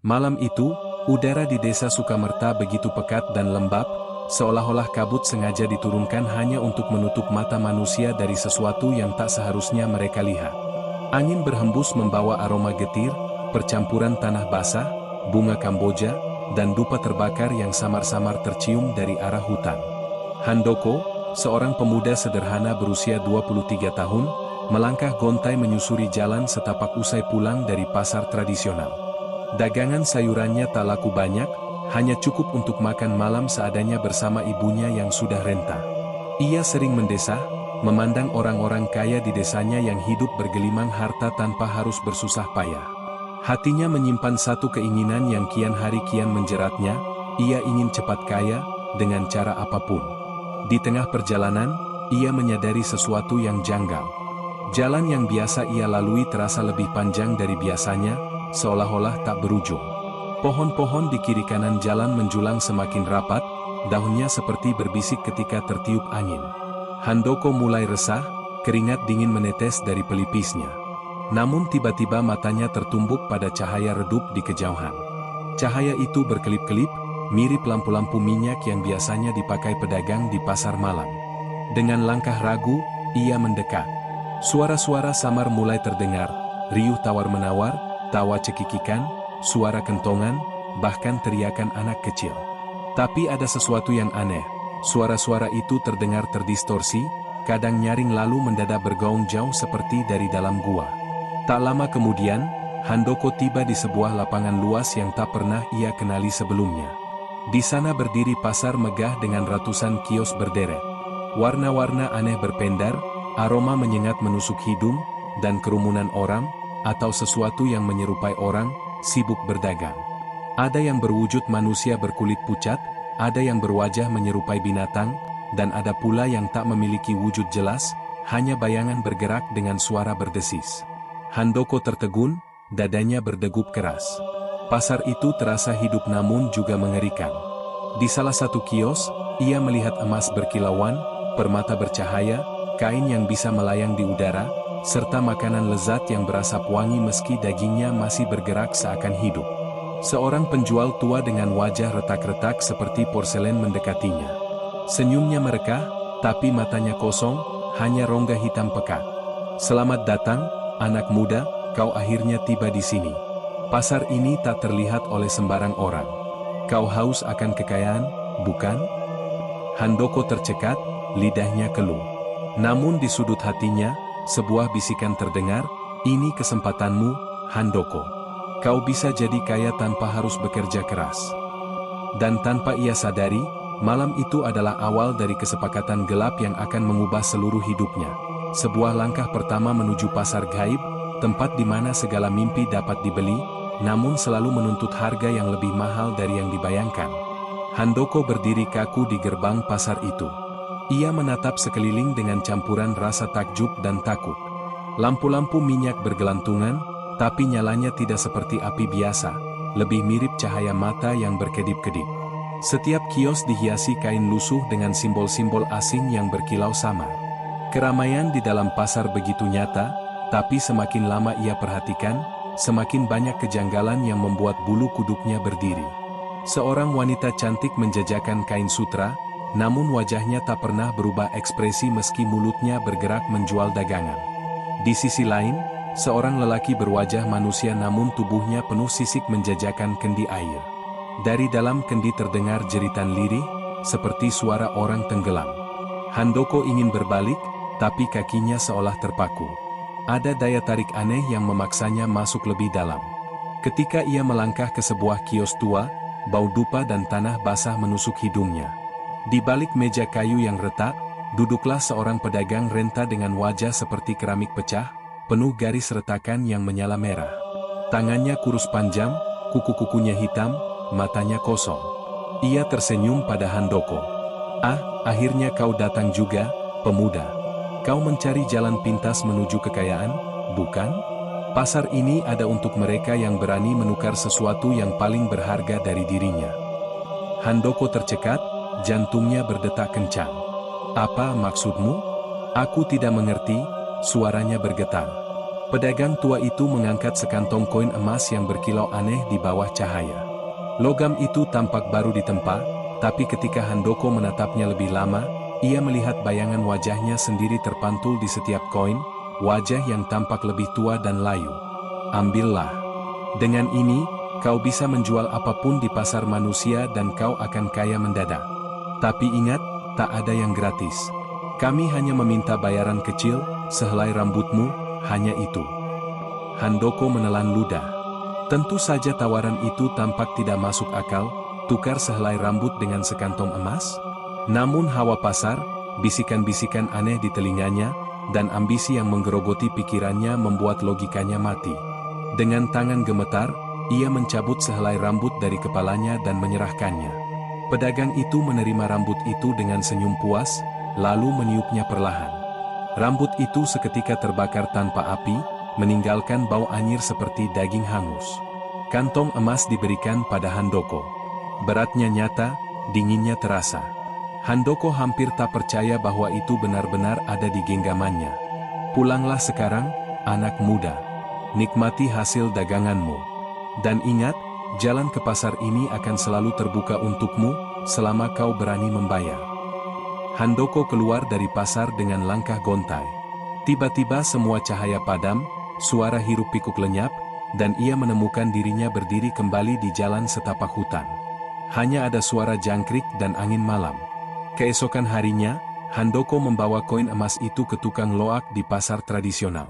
Malam itu, udara di desa Sukamerta begitu pekat dan lembab, seolah-olah kabut sengaja diturunkan hanya untuk menutup mata manusia dari sesuatu yang tak seharusnya mereka lihat. Angin berhembus membawa aroma getir, percampuran tanah basah, bunga Kamboja, dan dupa terbakar yang samar-samar tercium dari arah hutan. Handoko, seorang pemuda sederhana berusia 23 tahun, melangkah gontai menyusuri jalan setapak usai pulang dari pasar tradisional. Dagangan sayurannya tak laku banyak, hanya cukup untuk makan malam seadanya bersama ibunya yang sudah renta. Ia sering mendesah, memandang orang-orang kaya di desanya yang hidup bergelimang harta tanpa harus bersusah payah. Hatinya menyimpan satu keinginan yang kian hari kian menjeratnya, ia ingin cepat kaya, dengan cara apapun. Di tengah perjalanan, ia menyadari sesuatu yang janggal. Jalan yang biasa ia lalui terasa lebih panjang dari biasanya, seolah-olah tak berujung. Pohon-pohon di kiri kanan jalan menjulang semakin rapat, daunnya seperti berbisik ketika tertiup angin. Handoko mulai resah, keringat dingin menetes dari pelipisnya. Namun tiba-tiba matanya tertumbuk pada cahaya redup di kejauhan. Cahaya itu berkelip-kelip, mirip lampu-lampu minyak yang biasanya dipakai pedagang di pasar malam. Dengan langkah ragu, ia mendekat. Suara-suara samar mulai terdengar, riuh tawar-menawar, tawa cekikikan, suara kentongan, bahkan teriakan anak kecil. Tapi ada sesuatu yang aneh. Suara-suara itu terdengar terdistorsi, kadang nyaring lalu mendadak bergaung jauh seperti dari dalam gua. Tak lama kemudian, Handoko tiba di sebuah lapangan luas yang tak pernah ia kenali sebelumnya. Di sana berdiri pasar megah dengan ratusan kios berderet. Warna-warna aneh berpendar, aroma menyengat menusuk hidung, dan kerumunan orang, atau sesuatu yang menyerupai orang, sibuk berdagang. Ada yang berwujud manusia berkulit pucat, ada yang berwajah menyerupai binatang, dan ada pula yang tak memiliki wujud jelas, hanya bayangan bergerak dengan suara berdesis. Handoko tertegun, dadanya berdegup keras. Pasar itu terasa hidup namun juga mengerikan. Di salah satu kios, ia melihat emas berkilauan, permata bercahaya, kain yang bisa melayang di udara, serta makanan lezat yang berasap wangi meski dagingnya masih bergerak seakan hidup. Seorang penjual tua dengan wajah retak-retak seperti porselen mendekatinya. Senyumnya merekah, tapi matanya kosong, hanya rongga hitam pekat. "Selamat datang, anak muda, kau akhirnya tiba di sini. Pasar ini tak terlihat oleh sembarang orang. Kau haus akan kekayaan, bukan?" Handoko tercekat, lidahnya keluh. Namun di sudut hatinya, sebuah bisikan terdengar, "Ini kesempatanmu, Handoko. Kau bisa jadi kaya tanpa harus bekerja keras." Dan tanpa ia sadari, malam itu adalah awal dari kesepakatan gelap yang akan mengubah seluruh hidupnya. Sebuah langkah pertama menuju pasar gaib, tempat di mana segala mimpi dapat dibeli, namun selalu menuntut harga yang lebih mahal dari yang dibayangkan. Handoko berdiri kaku di gerbang pasar itu. Ia menatap sekeliling dengan campuran rasa takjub dan takut. Lampu-lampu minyak bergelantungan, tapi nyalanya tidak seperti api biasa, lebih mirip cahaya mata yang berkedip-kedip. Setiap kios dihiasi kain lusuh dengan simbol-simbol asing yang berkilau samar. Keramaian di dalam pasar begitu nyata, tapi semakin lama ia perhatikan, semakin banyak kejanggalan yang membuat bulu kuduknya berdiri. Seorang wanita cantik menjajakan kain sutra, namun wajahnya tak pernah berubah ekspresi meski mulutnya bergerak menjual dagangan. Di sisi lain, seorang lelaki berwajah manusia namun tubuhnya penuh sisik menjajakan kendi air. Dari dalam kendi terdengar jeritan lirih, seperti suara orang tenggelam. Handoko ingin berbalik, tapi kakinya seolah terpaku. Ada daya tarik aneh yang memaksanya masuk lebih dalam. Ketika ia melangkah ke sebuah kios tua, bau dupa dan tanah basah menusuk hidungnya. Di balik meja kayu yang retak, duduklah seorang pedagang renta dengan wajah seperti keramik pecah, penuh garis retakan yang menyala merah. Tangannya kurus panjang, kuku-kukunya hitam, matanya kosong. Ia tersenyum pada Handoko. "Ah, akhirnya kau datang juga, pemuda. Kau mencari jalan pintas menuju kekayaan, bukan? Pasar ini ada untuk mereka yang berani menukar sesuatu yang paling berharga dari dirinya." Handoko tercekat, jantungnya berdetak kencang. "Apa maksudmu?" "Aku tidak mengerti," suaranya bergetar. Pedagang tua itu mengangkat sekantong koin emas yang berkilau aneh di bawah cahaya. Logam itu tampak baru ditempa, tapi ketika Handoko menatapnya lebih lama, ia melihat bayangan wajahnya sendiri terpantul di setiap koin, wajah yang tampak lebih tua dan layu. Ambillah. Dengan ini, kau bisa menjual apapun di pasar manusia dan kau akan kaya mendadak. Tapi ingat, tak ada yang gratis. Kami hanya meminta bayaran kecil, sehelai rambutmu, hanya itu. Handoko menelan ludah. Tentu saja tawaran itu tampak tidak masuk akal, tukar sehelai rambut dengan sekantong emas. Namun hawa pasar, bisikan-bisikan aneh di telinganya, dan ambisi yang menggerogoti pikirannya membuat logikanya mati. Dengan tangan gemetar, ia mencabut sehelai rambut dari kepalanya dan menyerahkannya. Pedagang itu menerima rambut itu dengan senyum puas, lalu meniupnya perlahan. Rambut itu seketika terbakar tanpa api, meninggalkan bau anyir seperti daging hangus. Kantong emas diberikan pada Handoko. Beratnya nyata, dinginnya terasa. Handoko hampir tak percaya bahwa itu benar-benar ada di genggamannya. Pulanglah sekarang, anak muda. Nikmati hasil daganganmu. Dan ingat, jalan ke pasar ini akan selalu terbuka untukmu, selama kau berani membayar. Handoko keluar dari pasar dengan langkah gontai. Tiba-tiba semua cahaya padam, suara hiruk pikuk lenyap, dan ia menemukan dirinya berdiri kembali di jalan setapak hutan. Hanya ada suara jangkrik dan angin malam. Keesokan harinya, Handoko membawa koin emas itu ke tukang loak di pasar tradisional.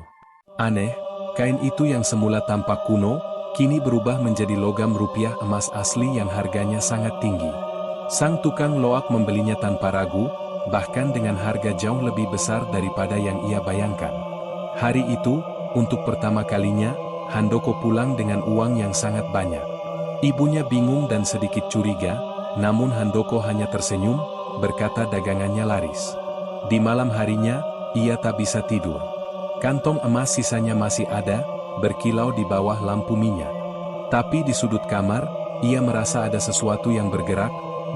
Aneh, kain itu yang semula tampak kuno, kini berubah menjadi logam rupiah emas asli yang harganya sangat tinggi. Sang tukang loak membelinya tanpa ragu, bahkan dengan harga jauh lebih besar daripada yang ia bayangkan. Hari itu, untuk pertama kalinya, Handoko pulang dengan uang yang sangat banyak. Ibunya bingung dan sedikit curiga, namun Handoko hanya tersenyum, berkata dagangannya laris. Di malam harinya, ia tak bisa tidur. Kantong emas sisanya masih ada, berkilau di bawah lampu minyak. Tapi di sudut kamar, ia merasa ada sesuatu yang bergerak,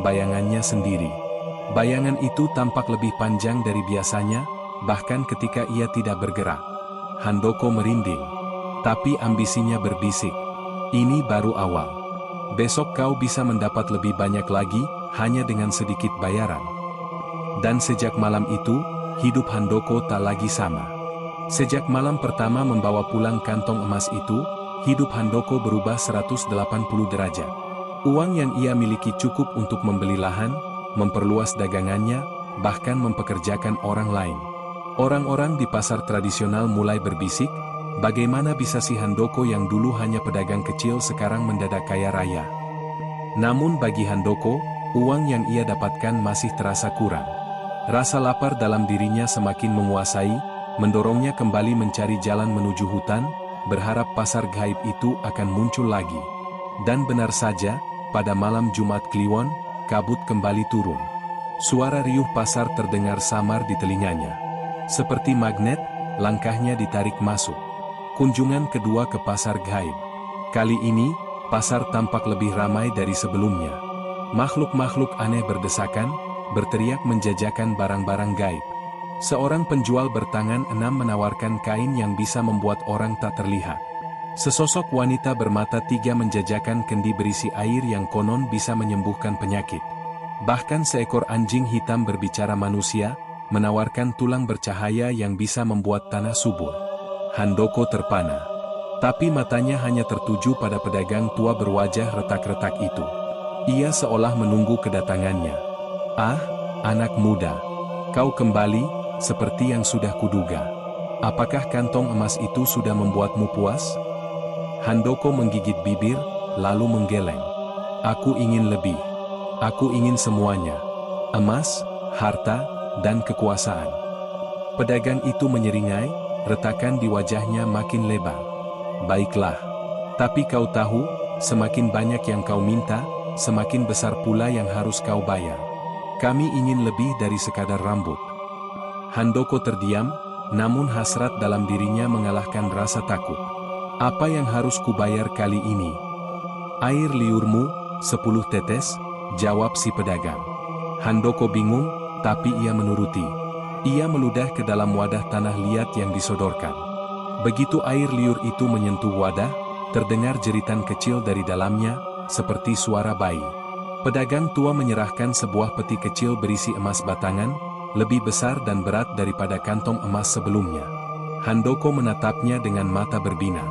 bayangannya sendiri. Bayangan itu tampak lebih panjang dari biasanya, bahkan ketika ia tidak bergerak. Handoko merinding. Tapi ambisinya berbisik. Ini baru awal. Besok kau bisa mendapat lebih banyak lagi, hanya dengan sedikit bayaran. Dan sejak malam itu, hidup Handoko tak lagi sama. Sejak malam pertama membawa pulang kantong emas itu, hidup Handoko berubah 180 derajat. Uang yang ia miliki cukup untuk membeli lahan, memperluas dagangannya, bahkan mempekerjakan orang lain. Orang-orang di pasar tradisional mulai berbisik, bagaimana bisa si Handoko yang dulu hanya pedagang kecil sekarang mendadak kaya raya. Namun bagi Handoko, uang yang ia dapatkan masih terasa kurang. Rasa lapar dalam dirinya semakin menguasai, mendorongnya kembali mencari jalan menuju hutan, berharap pasar gaib itu akan muncul lagi. Dan benar saja, pada malam Jumat Kliwon, kabut kembali turun. Suara riuh pasar terdengar samar di telinganya. Seperti magnet, langkahnya ditarik masuk. Kunjungan kedua ke pasar gaib. Kali ini, pasar tampak lebih ramai dari sebelumnya. Makhluk-makhluk aneh berdesakan, berteriak menjajakan barang-barang gaib. Seorang penjual bertangan enam menawarkan kain yang bisa membuat orang tak terlihat. Sesosok wanita bermata tiga menjajakan kendi berisi air yang konon bisa menyembuhkan penyakit. Bahkan seekor anjing hitam berbicara manusia, menawarkan tulang bercahaya yang bisa membuat tanah subur. Handoko terpana. Tapi matanya hanya tertuju pada pedagang tua berwajah retak-retak itu. Ia seolah menunggu kedatangannya. Ah, anak muda. Kau kembali, seperti yang sudah kuduga. Apakah kantong emas itu sudah membuatmu puas? Handoko menggigit bibir, lalu menggeleng. Aku ingin lebih. Aku ingin semuanya. Emas, harta, dan kekuasaan. Pedagang itu menyeringai, retakan di wajahnya makin lebar. Baiklah. Tapi kau tahu, semakin banyak yang kau minta, semakin besar pula yang harus kau bayar. Kami ingin lebih dari sekadar rambut. Handoko terdiam, namun hasrat dalam dirinya mengalahkan rasa takut. Apa yang harus kubayar kali ini? Air liurmu, 10 tetes, jawab si pedagang. Handoko bingung, tapi ia menuruti. Ia meludah ke dalam wadah tanah liat yang disodorkan. Begitu air liur itu menyentuh wadah, terdengar jeritan kecil dari dalamnya, seperti suara bayi. Pedagang tua menyerahkan sebuah peti kecil berisi emas batangan, lebih besar dan berat daripada kantong emas sebelumnya. Handoko menatapnya dengan mata berbinar.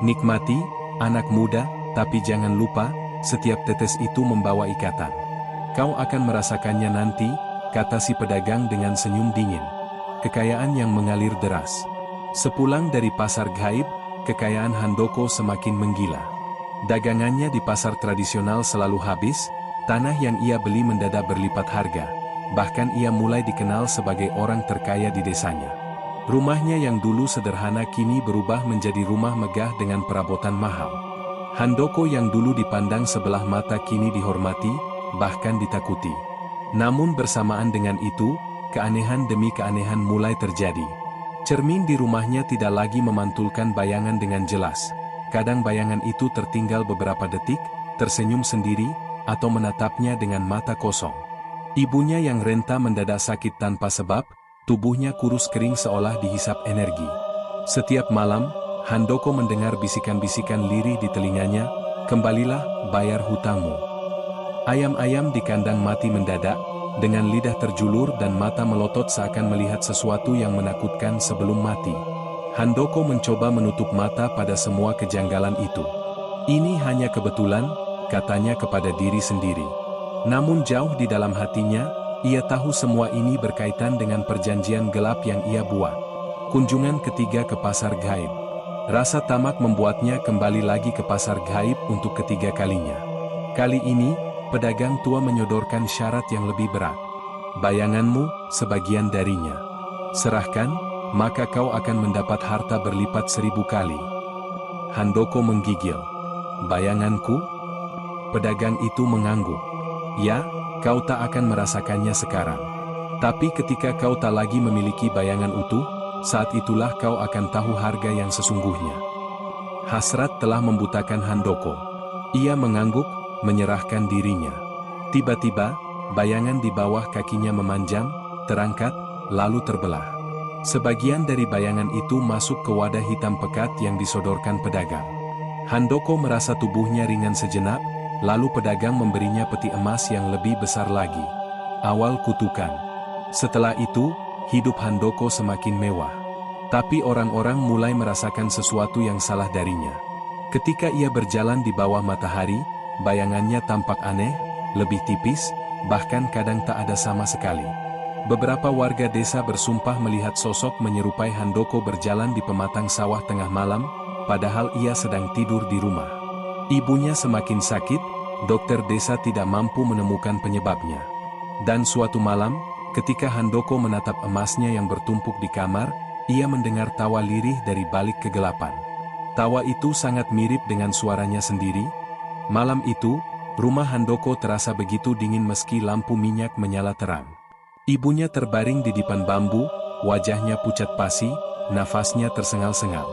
Nikmati, anak muda, tapi jangan lupa, setiap tetes itu membawa ikatan. Kau akan merasakannya nanti, kata si pedagang dengan senyum dingin. Kekayaan yang mengalir deras. Sepulang dari pasar gaib, kekayaan Handoko semakin menggila. Dagangannya di pasar tradisional selalu habis, tanah yang ia beli mendadak berlipat harga. Bahkan ia mulai dikenal sebagai orang terkaya di desanya. Rumahnya yang dulu sederhana kini berubah menjadi rumah megah dengan perabotan mahal. Handoko yang dulu dipandang sebelah mata kini dihormati, bahkan ditakuti. Namun bersamaan dengan itu, keanehan demi keanehan mulai terjadi. Cermin di rumahnya tidak lagi memantulkan bayangan dengan jelas. Kadang bayangan itu tertinggal beberapa detik, tersenyum sendiri, atau menatapnya dengan mata kosong. Ibunya yang renta mendadak sakit tanpa sebab, tubuhnya kurus kering seolah dihisap energi. Setiap malam, Handoko mendengar bisikan-bisikan lirih di telinganya, "Kembalilah, bayar hutangmu." Ayam-ayam di kandang mati mendadak, dengan lidah terjulur dan mata melotot seakan melihat sesuatu yang menakutkan sebelum mati. Handoko mencoba menutup mata pada semua kejanggalan itu. "Ini hanya kebetulan," katanya kepada diri sendiri. Namun jauh di dalam hatinya, ia tahu semua ini berkaitan dengan perjanjian gelap yang ia buat. Kunjungan ketiga ke pasar gaib. Rasa tamak membuatnya kembali lagi ke pasar gaib untuk ketiga kalinya. Kali ini, pedagang tua menyodorkan syarat yang lebih berat. "Bayanganmu, sebagian darinya. Serahkan, maka kau akan mendapat harta berlipat 1000 kali." Handoko menggigil. "Bayanganku?" Pedagang itu mengangguk. "Ya, kau tak akan merasakannya sekarang. Tapi ketika kau tak lagi memiliki bayangan utuh, saat itulah kau akan tahu harga yang sesungguhnya." Hasrat telah membutakan Handoko. Ia mengangguk, menyerahkan dirinya. Tiba-tiba, bayangan di bawah kakinya memanjang, terangkat, lalu terbelah. Sebagian dari bayangan itu masuk ke wadah hitam pekat yang disodorkan pedagang. Handoko merasa tubuhnya ringan sejenak, lalu pedagang memberinya peti emas yang lebih besar lagi. Awal kutukan. Setelah itu, hidup Handoko semakin mewah. Tapi orang-orang mulai merasakan sesuatu yang salah darinya. Ketika ia berjalan di bawah matahari, bayangannya tampak aneh, lebih tipis, bahkan kadang tak ada sama sekali. Beberapa warga desa bersumpah melihat sosok menyerupai Handoko berjalan di pematang sawah tengah malam, padahal ia sedang tidur di rumah. Ibunya semakin sakit, dokter desa tidak mampu menemukan penyebabnya. Dan suatu malam, ketika Handoko menatap emasnya yang bertumpuk di kamar, ia mendengar tawa lirih dari balik kegelapan. Tawa itu sangat mirip dengan suaranya sendiri. Malam itu, rumah Handoko terasa begitu dingin meski lampu minyak menyala terang. Ibunya terbaring di dipan bambu, wajahnya pucat pasi, nafasnya tersengal-sengal.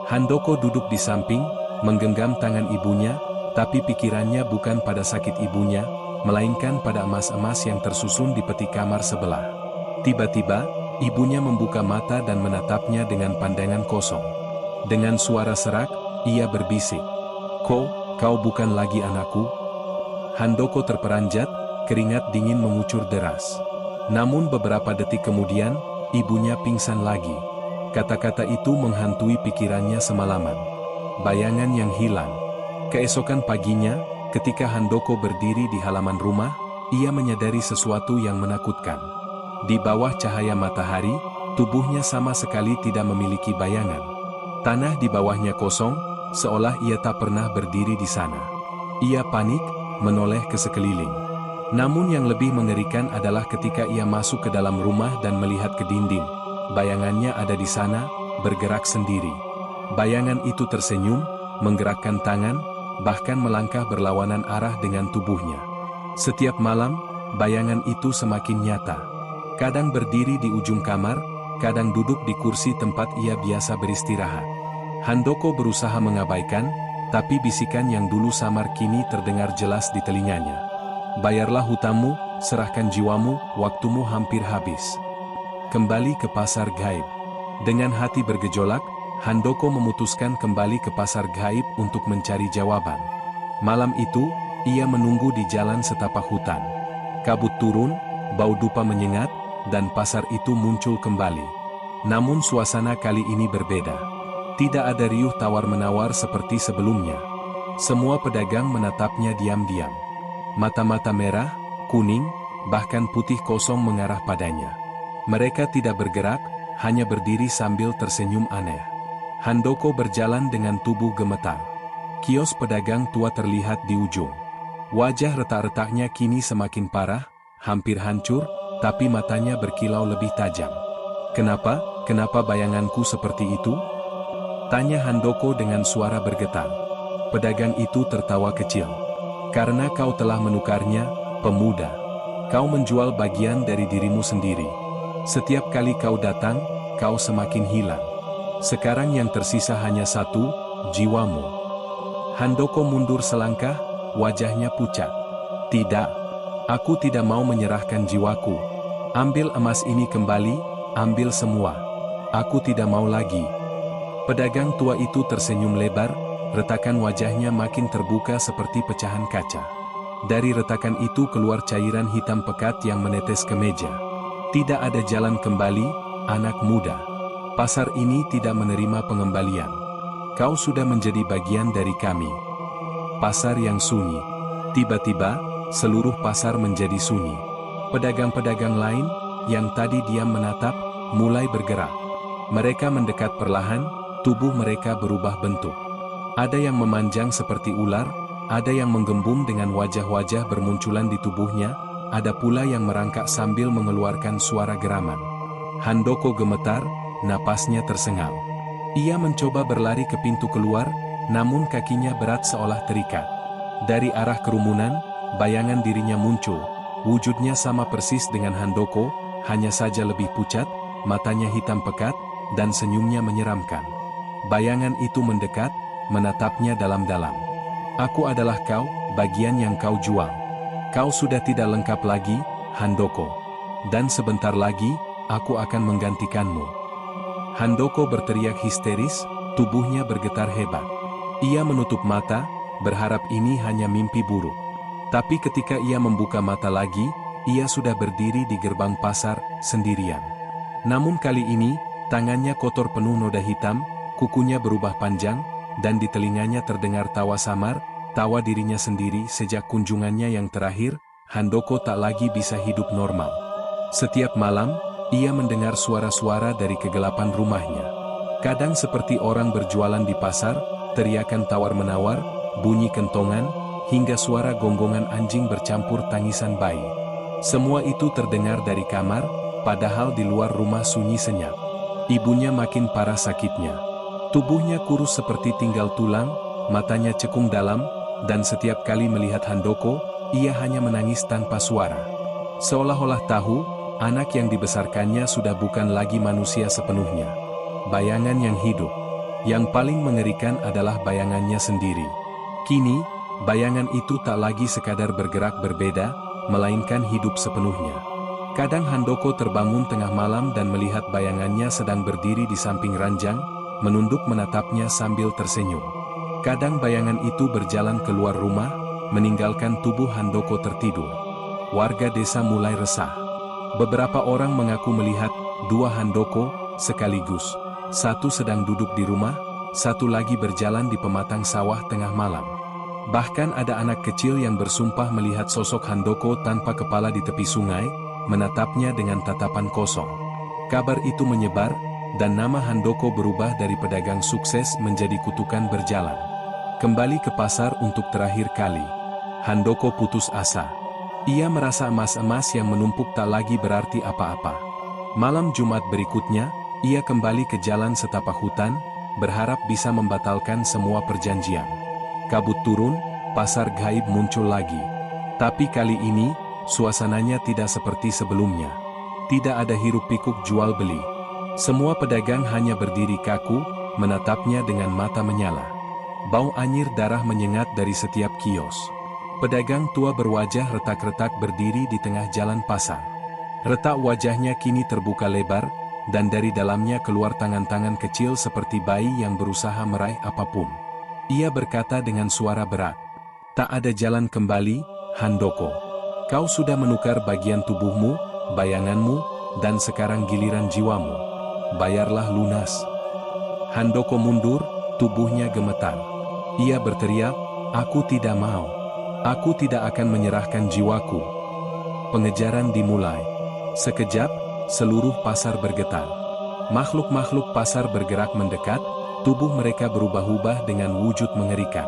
Handoko duduk di samping, menggenggam tangan ibunya, tapi pikirannya bukan pada sakit ibunya, melainkan pada emas-emas yang tersusun di peti kamar sebelah. Tiba-tiba, ibunya membuka mata dan menatapnya dengan pandangan kosong. Dengan suara serak, ia berbisik, Kau bukan lagi anakku?" Handoko terperanjat, keringat dingin mengucur deras. Namun beberapa detik kemudian, ibunya pingsan lagi. Kata-kata itu menghantui pikirannya semalaman. Bayangan yang hilang. Keesokan paginya, ketika Handoko berdiri di halaman rumah, ia menyadari sesuatu yang menakutkan. Di bawah cahaya matahari, tubuhnya sama sekali tidak memiliki bayangan. Tanah di bawahnya kosong, seolah ia tak pernah berdiri di sana. Ia panik, menoleh ke sekeliling. Namun yang lebih mengerikan adalah ketika ia masuk ke dalam rumah dan melihat ke dinding. Bayangannya ada di sana, bergerak sendiri. Bayangan itu tersenyum, menggerakkan tangan, bahkan melangkah berlawanan arah dengan tubuhnya. Setiap malam, bayangan itu semakin nyata. Kadang berdiri di ujung kamar, kadang duduk di kursi tempat ia biasa beristirahat. Handoko berusaha mengabaikan, tapi bisikan yang dulu samar kini terdengar jelas di telinganya. "Bayarlah hutangmu, serahkan jiwamu, waktumu hampir habis." Kembali ke pasar gaib. Dengan hati bergejolak, Handoko memutuskan kembali ke pasar gaib untuk mencari jawaban. Malam itu, ia menunggu di jalan setapak hutan. Kabut turun, bau dupa menyengat, dan pasar itu muncul kembali. Namun suasana kali ini berbeda. Tidak ada riuh tawar-menawar seperti sebelumnya. Semua pedagang menatapnya diam-diam. Mata-mata merah, kuning, bahkan putih kosong mengarah padanya. Mereka tidak bergerak, hanya berdiri sambil tersenyum aneh. Handoko berjalan dengan tubuh gemetar. Kios pedagang tua terlihat di ujung. Wajah retak-retaknya kini semakin parah, hampir hancur, tapi matanya berkilau lebih tajam. "Kenapa? Kenapa bayanganku seperti itu?" tanya Handoko dengan suara bergetar. Pedagang itu tertawa kecil. "Karena kau telah menukarnya, pemuda. Kau menjual bagian dari dirimu sendiri. Setiap kali kau datang, kau semakin hilang. Sekarang yang tersisa hanya satu, jiwamu." Handoko mundur selangkah, wajahnya pucat. "Tidak. Aku tidak mau menyerahkan jiwaku. Ambil emas ini kembali, ambil semua. Aku tidak mau lagi." Pedagang tua itu tersenyum lebar, retakan wajahnya makin terbuka seperti pecahan kaca. Dari retakan itu keluar cairan hitam pekat yang menetes ke meja. "Tidak ada jalan kembali, anak muda. Pasar ini tidak menerima pengembalian. Kau sudah menjadi bagian dari kami." Pasar yang sunyi. Tiba-tiba, seluruh pasar menjadi sunyi. Pedagang-pedagang lain, yang tadi diam menatap, mulai bergerak. Mereka mendekat perlahan, tubuh mereka berubah bentuk. Ada yang memanjang seperti ular, ada yang menggembung dengan wajah-wajah bermunculan di tubuhnya, ada pula yang merangkak sambil mengeluarkan suara geraman. Handoko gemetar, napasnya tersengal. Ia mencoba berlari ke pintu keluar, namun kakinya berat seolah terikat. Dari arah kerumunan, bayangan dirinya muncul. Wujudnya sama persis dengan Handoko, hanya saja lebih pucat, matanya hitam pekat, dan senyumnya menyeramkan. Bayangan itu mendekat, menatapnya dalam-dalam. "Aku adalah kau, bagian yang kau jual. Kau sudah tidak lengkap lagi, Handoko. Dan sebentar lagi, aku akan menggantikanmu." Handoko berteriak histeris, tubuhnya bergetar hebat. Ia menutup mata, berharap ini hanya mimpi buruk. Tapi ketika ia membuka mata lagi, ia sudah berdiri di gerbang pasar, sendirian. Namun kali ini, tangannya kotor penuh noda hitam, kukunya berubah panjang, dan di telinganya terdengar tawa samar, tawa dirinya sendiri. Sejak kunjungannya yang terakhir, Handoko tak lagi bisa hidup normal. Setiap malam, ia mendengar suara-suara dari kegelapan rumahnya. Kadang seperti orang berjualan di pasar, teriakan tawar-menawar, bunyi kentongan, hingga suara gonggongan anjing bercampur tangisan bayi. Semua itu terdengar dari kamar, padahal di luar rumah sunyi senyap. Ibunya makin parah sakitnya. Tubuhnya kurus seperti tinggal tulang, matanya cekung dalam, dan setiap kali melihat Handoko, ia hanya menangis tanpa suara. Seolah-olah tahu, anak yang dibesarkannya sudah bukan lagi manusia sepenuhnya. Bayangan yang hidup. Yang paling mengerikan adalah bayangannya sendiri. Kini, bayangan itu tak lagi sekadar bergerak berbeda, melainkan hidup sepenuhnya. Kadang Handoko terbangun tengah malam dan melihat bayangannya sedang berdiri di samping ranjang, menunduk menatapnya sambil tersenyum. Kadang bayangan itu berjalan keluar rumah, meninggalkan tubuh Handoko tertidur. Warga desa mulai resah. Beberapa orang mengaku melihat dua Handoko sekaligus. Satu sedang duduk di rumah, satu lagi berjalan di pematang sawah tengah malam. Bahkan ada anak kecil yang bersumpah melihat sosok Handoko tanpa kepala di tepi sungai, menatapnya dengan tatapan kosong. Kabar itu menyebar, dan nama Handoko berubah dari pedagang sukses menjadi kutukan berjalan. Kembali ke pasar untuk terakhir kali. Handoko putus asa. Ia merasa emas-emas yang menumpuk tak lagi berarti apa-apa. Malam Jumat berikutnya, ia kembali ke jalan setapak hutan, berharap bisa membatalkan semua perjanjian. Kabut turun, pasar gaib muncul lagi. Tapi kali ini, suasananya tidak seperti sebelumnya. Tidak ada hiruk-pikuk jual beli. Semua pedagang hanya berdiri kaku, menatapnya dengan mata menyala. Bau anyir darah menyengat dari setiap kios. Pedagang tua berwajah retak-retak berdiri di tengah jalan pasar. Retak wajahnya kini terbuka lebar, dan dari dalamnya keluar tangan-tangan kecil seperti bayi yang berusaha meraih apapun. Ia berkata dengan suara berat, "Tak ada jalan kembali, Handoko. Kau sudah menukar bagian tubuhmu, bayanganmu, dan sekarang giliran jiwamu. Bayarlah lunas." Handoko mundur, tubuhnya gemetar. Ia berteriak, "Aku tidak mau. Aku tidak akan menyerahkan jiwaku." Pengejaran dimulai. Sekejap, seluruh pasar bergetar. Makhluk-makhluk pasar bergerak mendekat, tubuh mereka berubah-ubah dengan wujud mengerikan.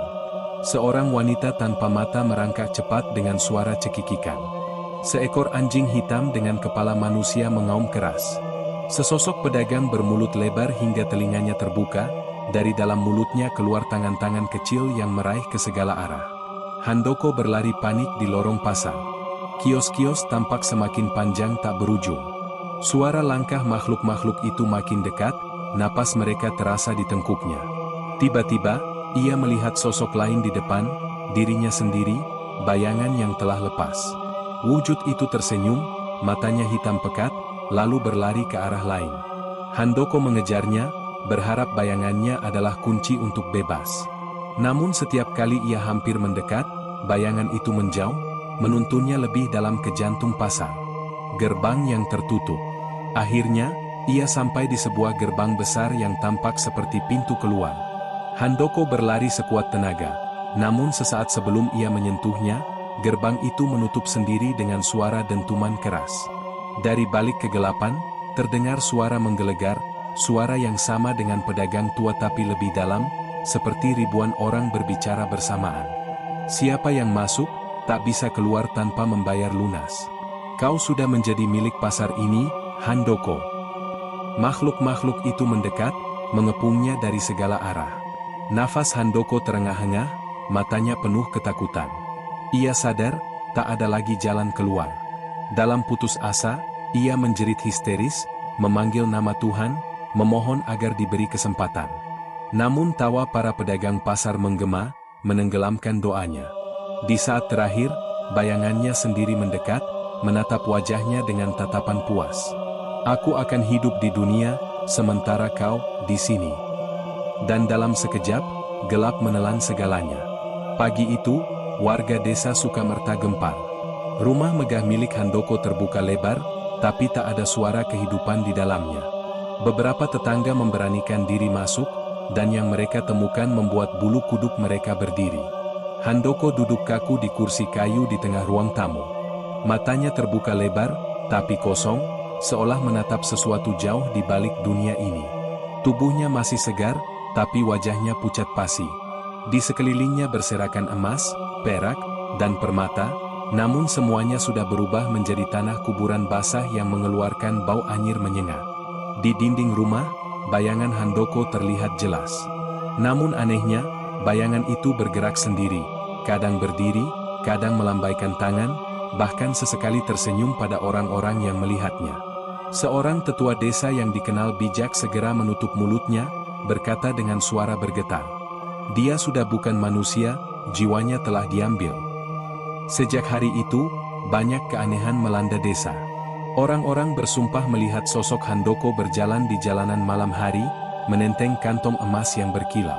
Seorang wanita tanpa mata merangkak cepat dengan suara cekikikan. Seekor anjing hitam dengan kepala manusia mengaum keras. Sesosok pedagang bermulut lebar hingga telinganya terbuka, dari dalam mulutnya keluar tangan-tangan kecil yang meraih ke segala arah. Handoko berlari panik di lorong pasar. Kios-kios tampak semakin panjang tak berujung. Suara langkah makhluk-makhluk itu makin dekat, napas mereka terasa di tengkuknya. Tiba-tiba, ia melihat sosok lain di depan, dirinya sendiri, bayangan yang telah lepas. Wujud itu tersenyum, matanya hitam pekat, lalu berlari ke arah lain. Handoko mengejarnya, berharap bayangannya adalah kunci untuk bebas. Namun setiap kali ia hampir mendekat, bayangan itu menjauh, menuntunnya lebih dalam ke jantung pasar. Gerbang yang tertutup. Akhirnya, ia sampai di sebuah gerbang besar yang tampak seperti pintu keluar. Handoko berlari sekuat tenaga, namun sesaat sebelum ia menyentuhnya, gerbang itu menutup sendiri dengan suara dentuman keras. Dari balik kegelapan, terdengar suara menggelegar, suara yang sama dengan pedagang tua tapi lebih dalam, seperti ribuan orang berbicara bersamaan. "Siapa yang masuk, tak bisa keluar tanpa membayar lunas. Kau sudah menjadi milik pasar ini, Handoko." Makhluk-makhluk itu mendekat, mengepungnya dari segala arah. Nafas Handoko terengah-engah, matanya penuh ketakutan. Ia sadar, tak ada lagi jalan keluar. Dalam putus asa, ia menjerit histeris, memanggil nama Tuhan, memohon agar diberi kesempatan. Namun tawa para pedagang pasar menggema, menenggelamkan doanya. Di saat terakhir, bayangannya sendiri mendekat, menatap wajahnya dengan tatapan puas. "Aku akan hidup di dunia, sementara kau di sini." Dan dalam sekejap, gelap menelan segalanya. Pagi itu, warga desa Sukamerta gempar. Rumah megah milik Handoko terbuka lebar, tapi tak ada suara kehidupan di dalamnya. Beberapa tetangga memberanikan diri masuk, dan yang mereka temukan membuat bulu kuduk mereka berdiri. Handoko duduk kaku di kursi kayu di tengah ruang tamu. Matanya terbuka lebar, tapi kosong, seolah menatap sesuatu jauh di balik dunia ini. Tubuhnya masih segar, tapi wajahnya pucat pasi. Di sekelilingnya berserakan emas, perak, dan permata, namun semuanya sudah berubah menjadi tanah kuburan basah yang mengeluarkan bau anyir menyengat. Di dinding rumah, bayangan Handoko terlihat jelas. Namun anehnya, bayangan itu bergerak sendiri, kadang berdiri, kadang melambaikan tangan, bahkan sesekali tersenyum pada orang-orang yang melihatnya. Seorang tetua desa yang dikenal bijak segera menutup mulutnya, berkata dengan suara bergetar, "Dia sudah bukan manusia, jiwanya telah diambil." Sejak hari itu, banyak keanehan melanda desa. Orang-orang bersumpah melihat sosok Handoko berjalan di jalanan malam hari, menenteng kantong emas yang berkilau.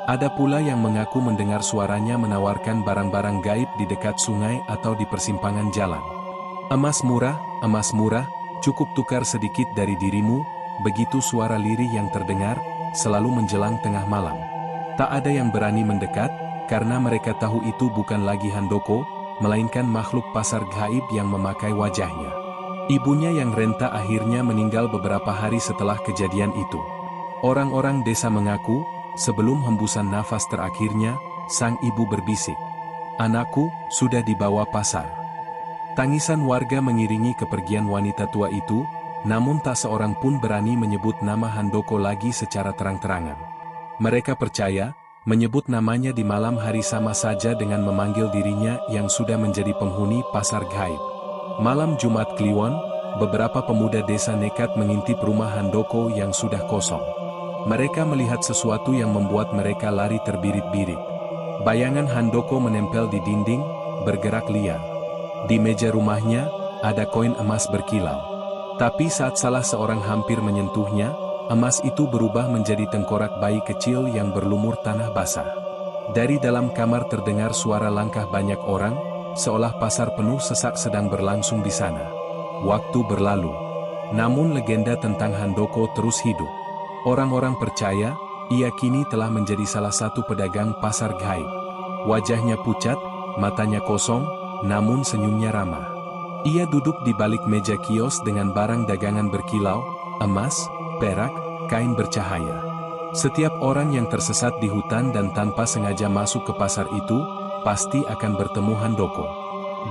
Ada pula yang mengaku mendengar suaranya menawarkan barang-barang gaib di dekat sungai atau di persimpangan jalan. Emas murah, cukup tukar sedikit dari dirimu," begitu suara lirih yang terdengar, selalu menjelang tengah malam. Tak ada yang berani mendekat, karena mereka tahu itu bukan lagi Handoko, melainkan makhluk pasar gaib yang memakai wajahnya. Ibunya yang renta akhirnya meninggal beberapa hari setelah kejadian itu. Orang-orang desa mengaku, sebelum hembusan nafas terakhirnya, sang ibu berbisik, "Anakku, sudah dibawa pasar." Tangisan warga mengiringi kepergian wanita tua itu, namun tak seorang pun berani menyebut nama Handoko lagi secara terang-terangan. Mereka percaya, menyebut namanya di malam hari sama saja dengan memanggil dirinya yang sudah menjadi penghuni pasar gaib. Malam Jumat Kliwon, beberapa pemuda desa nekat mengintip rumah Handoko yang sudah kosong. Mereka melihat sesuatu yang membuat mereka lari terbirit-birit. Bayangan Handoko menempel di dinding, bergerak liar. Di meja rumahnya, ada koin emas berkilau. Tapi saat salah seorang hampir menyentuhnya, emas itu berubah menjadi tengkorak bayi kecil yang berlumur tanah basah. Dari dalam kamar terdengar suara langkah banyak orang, seolah pasar penuh sesak sedang berlangsung di sana. Waktu berlalu. Namun legenda tentang Handoko terus hidup. Orang-orang percaya, ia kini telah menjadi salah satu pedagang pasar gaib. Wajahnya pucat, matanya kosong, namun senyumnya ramah. Ia duduk di balik meja kios dengan barang dagangan berkilau, emas, perak, kain bercahaya. Setiap orang yang tersesat di hutan dan tanpa sengaja masuk ke pasar itu, pasti akan bertemu Handoko.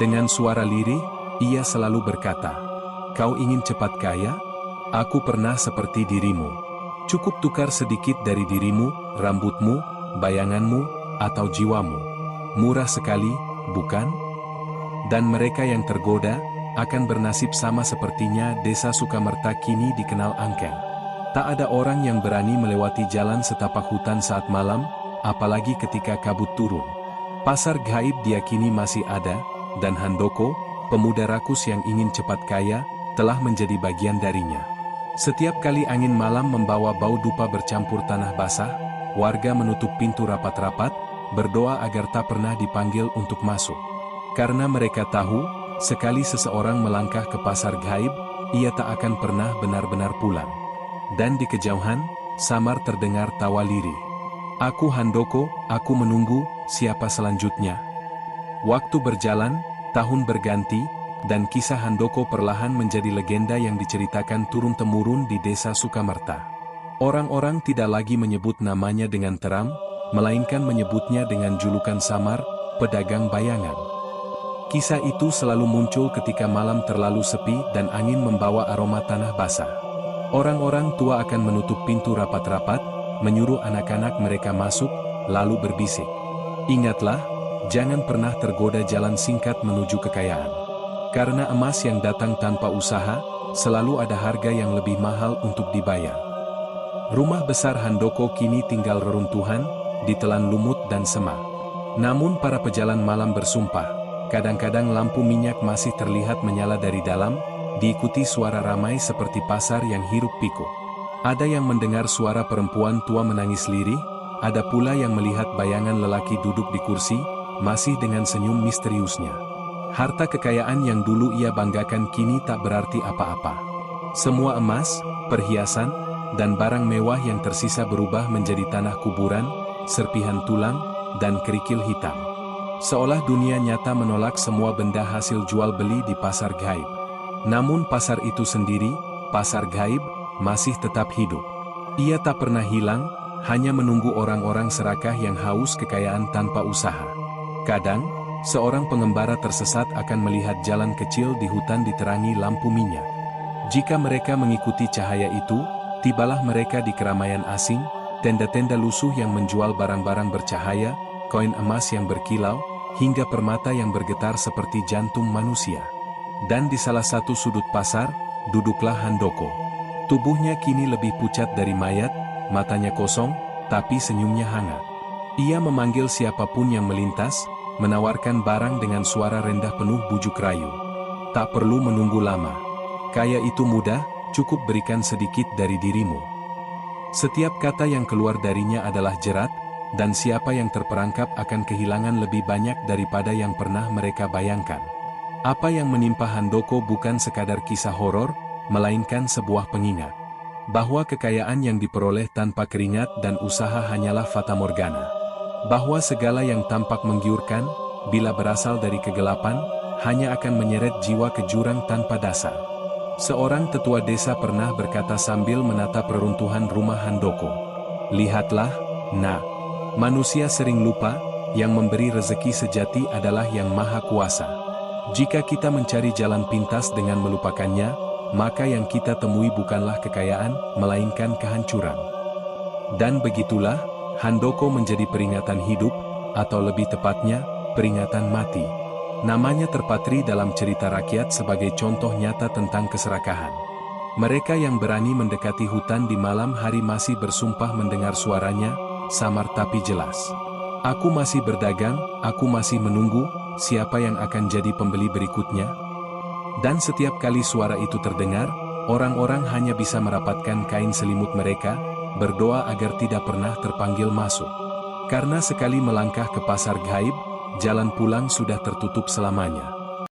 Dengan suara lirih, ia selalu berkata, "Kau ingin cepat kaya? Aku pernah seperti dirimu. Cukup tukar sedikit dari dirimu, rambutmu, bayanganmu, atau jiwamu. Murah sekali, bukan?" Dan mereka yang tergoda, akan bernasib sama sepertinya. Desa Sukamerta kini dikenal angker. Tak ada orang yang berani melewati jalan setapak hutan saat malam, apalagi ketika kabut turun. Pasar gaib diyakini masih ada, dan Handoko, pemuda rakus yang ingin cepat kaya, telah menjadi bagian darinya. Setiap kali angin malam membawa bau dupa bercampur tanah basah, warga menutup pintu rapat-rapat, berdoa agar tak pernah dipanggil untuk masuk. Karena mereka tahu, sekali seseorang melangkah ke pasar gaib, ia tak akan pernah benar-benar pulang. Dan di kejauhan, samar terdengar tawa lirih. "Aku Handoko, aku menunggu, siapa selanjutnya?" Waktu berjalan, tahun berganti, dan kisah Handoko perlahan menjadi legenda yang diceritakan turun-temurun di desa Sukamerta. Orang-orang tidak lagi menyebut namanya dengan teram, melainkan menyebutnya dengan julukan samar, pedagang bayangan. Kisah itu selalu muncul ketika malam terlalu sepi dan angin membawa aroma tanah basah. Orang-orang tua akan menutup pintu rapat-rapat, menyuruh anak-anak mereka masuk, lalu berbisik, "Ingatlah, jangan pernah tergoda jalan singkat menuju kekayaan. Karena emas yang datang tanpa usaha, selalu ada harga yang lebih mahal untuk dibayar." Rumah besar Handoko kini tinggal reruntuhan, ditelan lumut dan semak. Namun para pejalan malam bersumpah, kadang-kadang lampu minyak masih terlihat menyala dari dalam, diikuti suara ramai seperti pasar yang hiruk pikuk. Ada yang mendengar suara perempuan tua menangis lirih, ada pula yang melihat bayangan lelaki duduk di kursi, masih dengan senyum misteriusnya. Harta kekayaan yang dulu ia banggakan kini tak berarti apa-apa. Semua emas, perhiasan, dan barang mewah yang tersisa berubah menjadi tanah kuburan, serpihan tulang, dan kerikil hitam. Seolah dunia nyata menolak semua benda hasil jual beli di pasar gaib. Namun pasar itu sendiri, pasar gaib, masih tetap hidup. Ia tak pernah hilang, hanya menunggu orang-orang serakah yang haus kekayaan tanpa usaha. Kadang, seorang pengembara tersesat akan melihat jalan kecil di hutan diterangi lampu minyak. Jika mereka mengikuti cahaya itu, tibalah mereka di keramaian asing, tenda-tenda lusuh yang menjual barang-barang bercahaya, koin emas yang berkilau, hingga permata yang bergetar seperti jantung manusia. Dan di salah satu sudut pasar, duduklah Handoko. Tubuhnya kini lebih pucat dari mayat, matanya kosong, tapi senyumnya hangat. Ia memanggil siapapun yang melintas, menawarkan barang dengan suara rendah penuh bujuk rayu. "Tak perlu menunggu lama. Kaya itu mudah, cukup berikan sedikit dari dirimu." Setiap kata yang keluar darinya adalah jerat, dan siapa yang terperangkap akan kehilangan lebih banyak daripada yang pernah mereka bayangkan. Apa yang menimpa Handoko bukan sekadar kisah horor, melainkan sebuah pengingat bahwa kekayaan yang diperoleh tanpa keringat dan usaha hanyalah fatamorgana. Bahwa segala yang tampak menggiurkan, bila berasal dari kegelapan, hanya akan menyeret jiwa ke jurang tanpa dasar. Seorang tetua desa pernah berkata sambil menatap reruntuhan rumah Handoko, "Lihatlah, Nak. Manusia sering lupa, yang memberi rezeki sejati adalah Yang Maha Kuasa. Jika kita mencari jalan pintas dengan melupakannya, maka yang kita temui bukanlah kekayaan, melainkan kehancuran." Dan begitulah, Handoko menjadi peringatan hidup, atau lebih tepatnya, peringatan mati. Namanya terpatri dalam cerita rakyat sebagai contoh nyata tentang keserakahan. Mereka yang berani mendekati hutan di malam hari masih bersumpah mendengar suaranya, samar tapi jelas. "Aku masih berdagang, aku masih menunggu, siapa yang akan jadi pembeli berikutnya?" Dan setiap kali suara itu terdengar, Orang-orang hanya bisa merapatkan kain selimut mereka, berdoa agar tidak pernah terpanggil masuk. Karena sekali melangkah ke pasar gaib, jalan pulang sudah tertutup selamanya.